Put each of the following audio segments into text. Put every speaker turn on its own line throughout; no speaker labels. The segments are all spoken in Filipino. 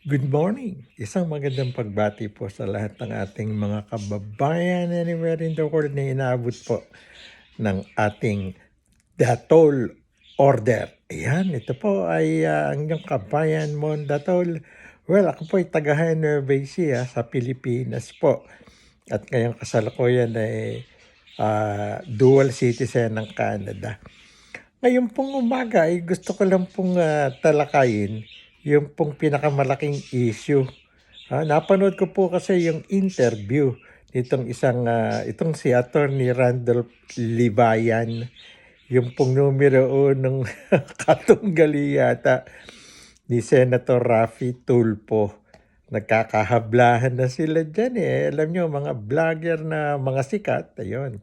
Good morning! Isang magandang pagbati po sa lahat ng ating mga kababayan anywhere in the world na inaabot po ng ating Datol Order. Ayan, ito po ay ang inyong kabayan Mon Datol. Well, ako po ay taga Nueva Ecija sa Pilipinas po. At ngayong kasalukuyan ay dual citizen ng Canada. Ngayon pong umaga ay gusto ko lang pong talakayin yung pong pinakamalaking issue. Napanood ko po kasi yung interview nitong itong si Attorney Randolph Libayan, yung pong numero unong katunggali yata ni Senator Raffy Tulfo. Nagkakahablahan na sila dyan eh. Alam nyo, mga vlogger na mga sikat, ayun.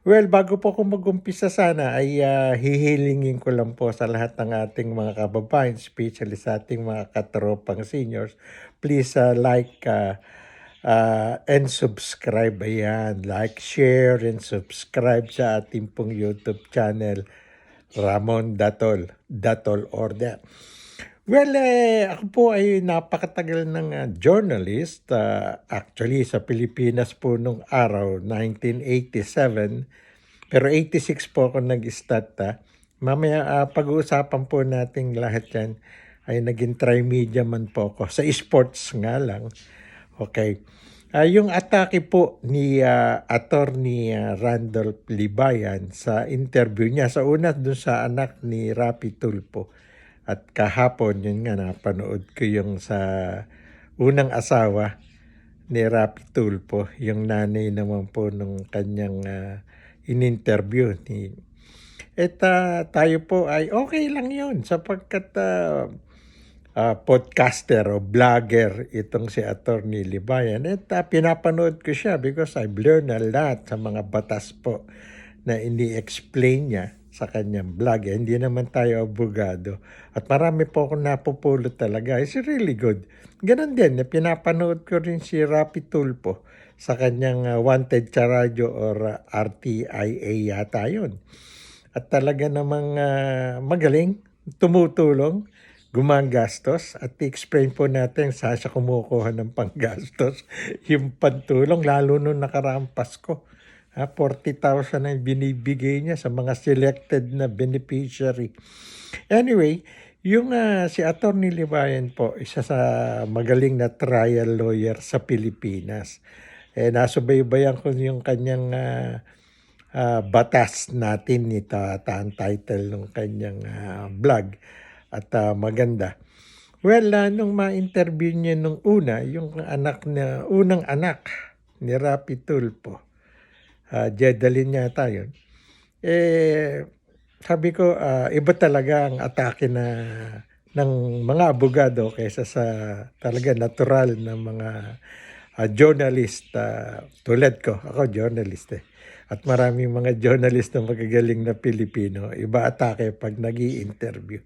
Well, bago po ako mag-umpisa sana ay hihilingin ko lang po sa lahat ng ating mga kababayan, especially sa ating mga katropang seniors, please like and subscribe. Ayan, like, share, and subscribe sa ating pong YouTube channel, Ramon Datol, Datol Order. Well, ako po ay napakatagal ng journalist. Actually, sa Pilipinas po nung araw, 1987. Pero 86 po ako nag-start. Mamaya pag-uusapan po natin lahat yan. Ay naging tri-media man po ako. Sa sports nga lang. Okay. Yung atake po ni Attorney Randolph Libayan sa interview niya. Sa una, dun sa anak ni Raffy Tulfo. At kahapon, yun nga, napanood ko yung sa unang asawa ni Raffy Tulfo, yung nanay naman po nung kanyang in-interview. Tayo po ay okay lang yun sapagkat podcaster o vlogger itong si Attorney Libayan. Pinapanood ko siya because I've learned a lot sa mga batas po na ini-explain niya sa kanyang vlog. Hindi naman tayo abogado. At marami po akong napupulot talaga. It's really good. Ganon din, pinapanood ko rin si Raffy Tulfo sa kanyang Wanted sa Radyo or RTIA yata yun. At talaga namang magaling, tumutulong, gumagastos at i-explain po natin saan siya kumukuha ng panggastos. Yung pantulong, lalo nung nakaraang Pasko. 40,000 ang binibigay niya sa mga selected na beneficiary. Anyway, yung si Attorney Libayan po, isa sa magaling na trial lawyer sa Pilipinas. Nasubaybayan ko yung kanyang batas natin nito ang title ng kanyang vlog at maganda. Well, nung ma-interview niya nung una, yung unang anak ni Raffy Tulfo, Jedalyn yata yun. Sabi ko, iba talaga ang atake ng mga abogado kaysa sa talaga natural na mga journalist. Tulad ko, ako journalist eh. At maraming mga journalist na magagaling na Pilipino, iba atake pag nag-i-interview.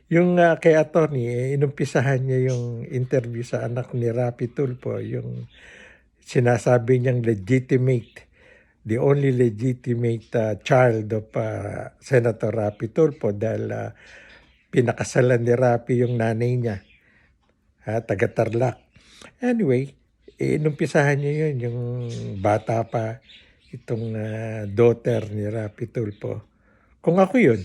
Yung kay attorney, inumpisahan niya yung interview sa anak ni Raffy Tulfo, yung sinasabi niyang legitimate, the only legitimate child of Senator Raffy Tulfo dahil pinakasalan ni Raffy yung nanay niya, taga-Tarlac. Anyway, inumpisahan niya yun, yung bata pa, itong daughter ni Raffy Tulfo. Kung ako yun,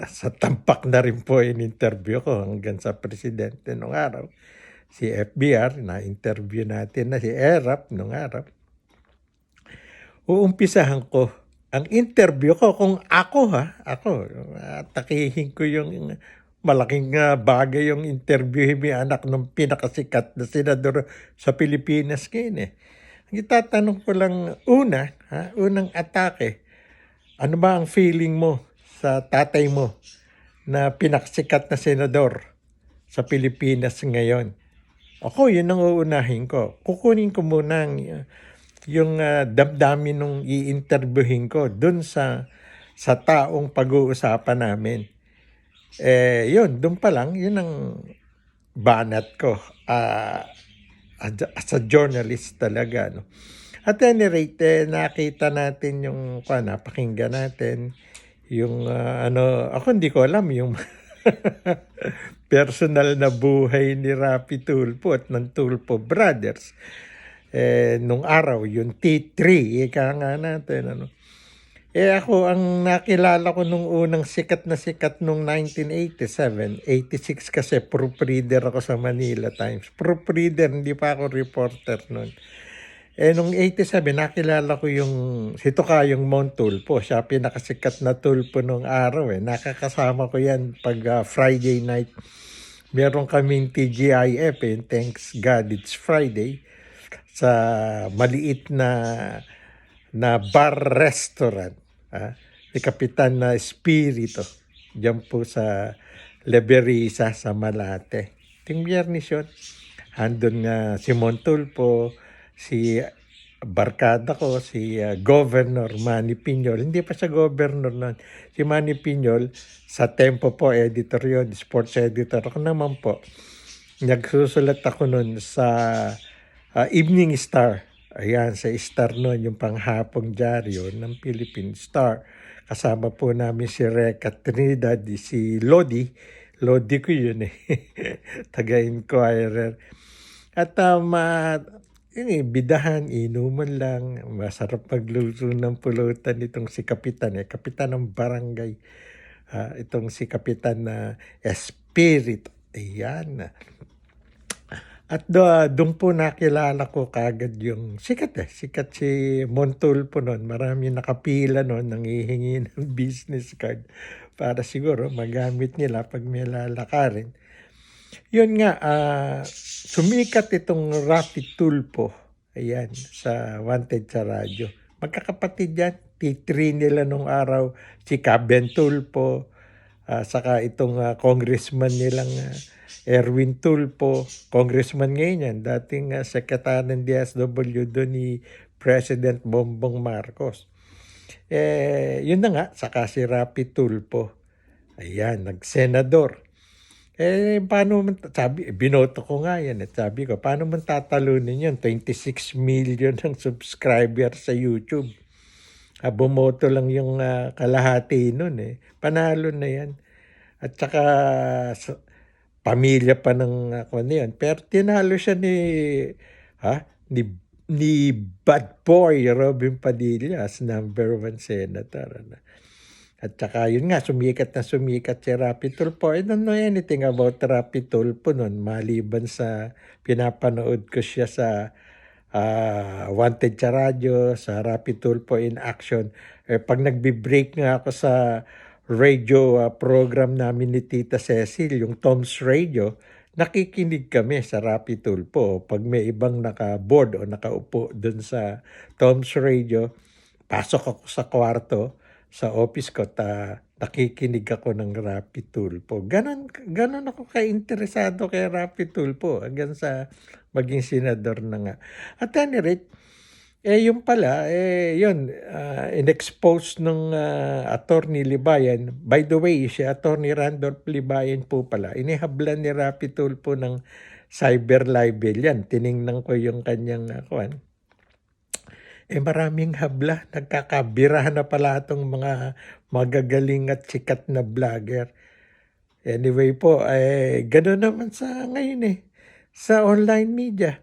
sa tampak na rin po in-interview ko hanggang sa presidente nung araw. Si FBR, na-interview natin na si ERAP nung araw. Uumpisahan ko ang interview ko kung ako takihin ko yung malaking bagay yung interview may anak ng pinakasikat na senador sa Pilipinas ngayon eh. Ang itatanong ko lang unang atake, ano ba ang feeling mo sa tatay mo na pinakasikat na senador sa Pilipinas ngayon? Ako, yun ang uunahin ko. Kukunin ko muna yung damdamin nung i-interviewin ko dun sa taong pag-uusapan namin. Yun, dun pa lang, yun ang banat ko. As a journalist talaga, no? At any rate, nakita natin yung, napakinggan natin yung ako hindi ko alam yung personal na buhay ni Rapi Tulfo at ng Tulfo Brothers. Nung araw, yung T3, ika nga natin, ano. Ako, ang nakilala ko nung unang sikat nung 1987, 86 kasi proofreader ako sa Manila Times. Proofreader, hindi pa ako reporter nun. Nung 87, nakilala ko yung si Tocayong Mount Tulfo. Siya pinakasikat na tulpo nung araw. Nakakasama ko yan pag Friday night. Meron kaming TGIF, Thanks God It's Friday, sa maliit na bar restaurant. Ni Kapitan na Espiritu. Diyan po sa Leberisa sa Malate. Ting biyernes yun. Handon nga si Montulpo, si barkada ko, si Governor Manny Piñol. Hindi pa siya governor nun. Si Manny Piñol, sa Tempo po, editor yun, sports editor. Ako naman po, nagsusulat ako nun sa Evening Star. Ayan, sa Star nun, yung panghapong dyaryo ng Philippine Star. Kasama po namin si Reka Trinidad, si Lodi. Lodi ko yun taga-inquirer. At bidahan, inuman lang. Masarap magluto ng pulutan itong si Kapitan. Kapitan ng barangay. Itong si Kapitan na Espiritu. Ayan. At doon po nakilala ko kagad yung sikat Sikat si Montulfo noon. Marami nakapila noon, nangihingi ng business card para siguro magamit nila pag may lalakarin. Yun nga, sumikat itong Rapi Tulfo. Ayan, sa Wanted sa radyo. Magkakapatid yan. T3 nila nung araw. Si Caben Tulfo. Saka itong congressman nilang Erwin Tulfo, congressman ngayon yan, dating sekretary ng DSW doon ni President Bongbong Marcos. Yun na nga, saka si Rapi Tulfo. Ayan, nagsenador. Paano man, binoto ko nga yan. At sabi ko, paano man tatalunin yun? 26 million ng subscriber sa YouTube. Bumoto lang yung kalahati nun Panalo na yan. At saka pamilya pa ng ako na yun. Pero tinalo siya ni Bad Boy Robin Padilla as number 1 senator. At saka yun nga, sumikat si Rapi Tulfo. I don't know anything about Rapi Tulfo nun, maliban sa pinapanood ko siya sa Wanted sa radyo, sa Rapi Tulfo in Action. Pag nagbi-break nga ako sa radio program namin ni Tita Cecil, yung Tom's Radio, nakikinig kami sa Rapi Tulfo. Pag may ibang naka-board o nakaupo dun sa Tom's Radio, pasok ako sa kwarto, sa office ko, nakikinig ako ng Rapi Tulfo. Ganon ako ka-interesado kay Rapi Tulfo hanggang sa maging senador na nga. At any rate, yung pala, yun, in-expose ng attorney Libayan. By the way, si attorney Randolph Libayan po pala, inihablan ni Rapi Tulfo ng cyber libel yan. Tiningnan ko yung kanyang maraming habla. Nagkakabirahan na pala itong mga magagaling at sikat na vlogger. Anyway po, gano'n naman sa ngayon sa online media.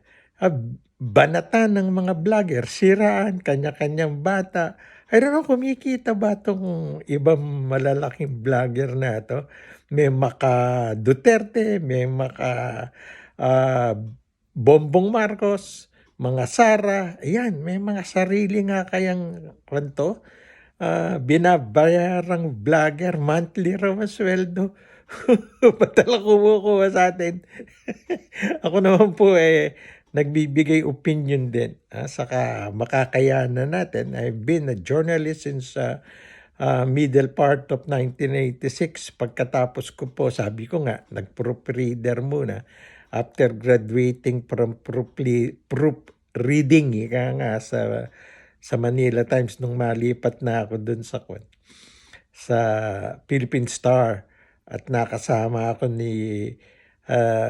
Banatan ng mga vlogger, siraan, kanya-kanyang bata. I don't know, kumikita ba itong ibang malalaking vlogger na ito? May maka Duterte, may maka Bongbong Marcos, mga Sara, ayan, may mga sarili nga kayang kwento. Binabayarang vlogger, monthly raw ang sweldo. Patala kumukuha sa atin. Ako naman po nagbibigay opinion din. Saka makakayanan natin. I've been a journalist since middle part of 1986. Pagkatapos ko po, sabi ko nga, nag-proofreader muna. After graduating from proofreading, sa Manila Times nung malipat na ako dun sa Philippine Star. At nakasama ako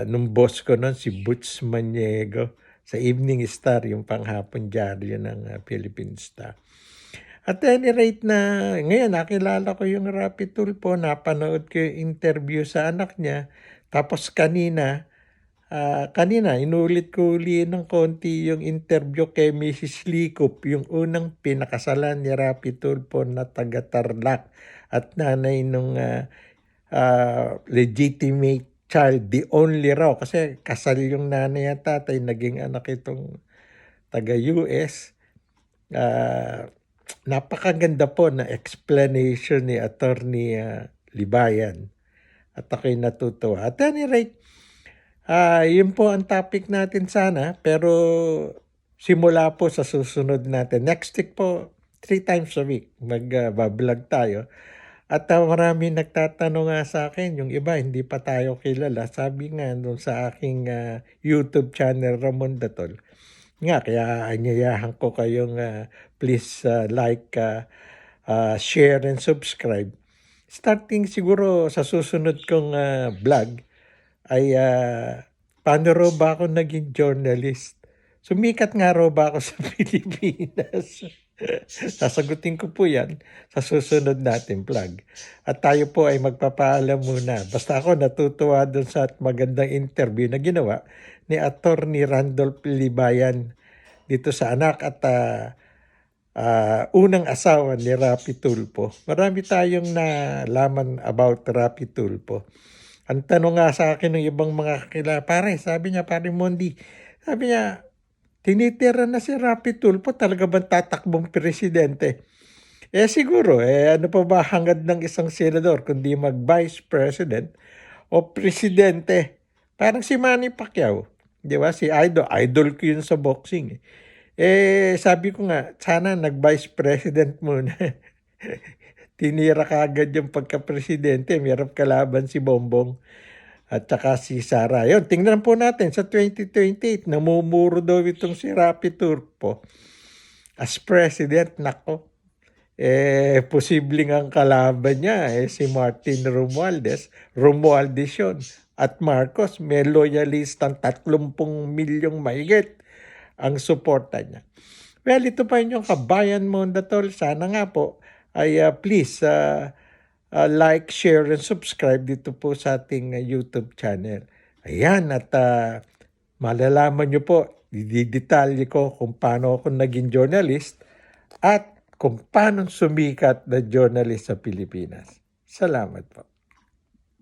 nung boss ko nun, si Butch Maniego, sa Evening Star, yung panghapon dyaryo ng Philippine Star. At any rate ngayon nakilala ko yung Rapi Tulfo, napanood ko yung interview sa anak niya, Tapos kanina inulit ko uli ng konti yung interview kay Mrs. Likop, yung unang pinakasalan ni Rapi Tulfo na taga Tarlac at nanay nung legitimate child, the only raw. Kasi kasal yung nanay at tatay, naging anak itong taga-US. Napakaganda po na explanation ni Attorney Libayan. At ako'y natutuwa. At any rate, yun po ang topic natin sana. Pero simula po sa susunod natin. Next week po, 3 times a week, mag-vlog tayo. At marami nagtatanong nga sa akin, yung iba hindi pa tayo kilala. Sabi nga nung sa aking YouTube channel, Ramon Datol. Nga, kaya anyayahan ko kayong please like, share, and subscribe. Starting siguro sa susunod kong vlog ay paano raw ba ako naging journalist? Sumikat nga raw ba ako sa Pilipinas? Sasagutin ko po yan sa susunod natin vlog. At tayo po ay magpapaalam muna. Basta ako natutuwa doon sa magandang interview na ginawa ni Attorney Randolph Libayan dito sa anak at unang asawa ni Rapi Tulfo. Marami tayong nalaman about Rapi Tulfo. Ang tanong nga sa akin ng ibang mga kakilala, sabi niya, pare Mondi, sabi niya, tinitira na si Rapi Tulfo, talaga bang tatakbong presidente? Siguro, ano pa ba hangad ng isang senador kundi mag-vice president o presidente? Parang si Manny Pacquiao, di ba? Si idol ko yun sa boxing. Sabi ko nga, sana nag-vice president muna. Tinira ka agad yung pagka-presidente, mayroon kalaban si Bongbong at saka si Sara. Yun, tingnan po natin sa 2028, namumuro daw itong si Rapi Tulfo as president. Nako, posibleng ang kalaban niya si Martin Romualdez yun. At Marcos, may loyalistang 30 milyong mahigit ang suporta niya. Well, ito pa inyong kabayan mo, Datol. Sana nga po ay please like, share, and subscribe dito po sa ating YouTube channel. Ayan, at malalaman nyo po, didetalye ko kung paano ako naging journalist at kung paano sumikat na journalist sa Pilipinas. Salamat po.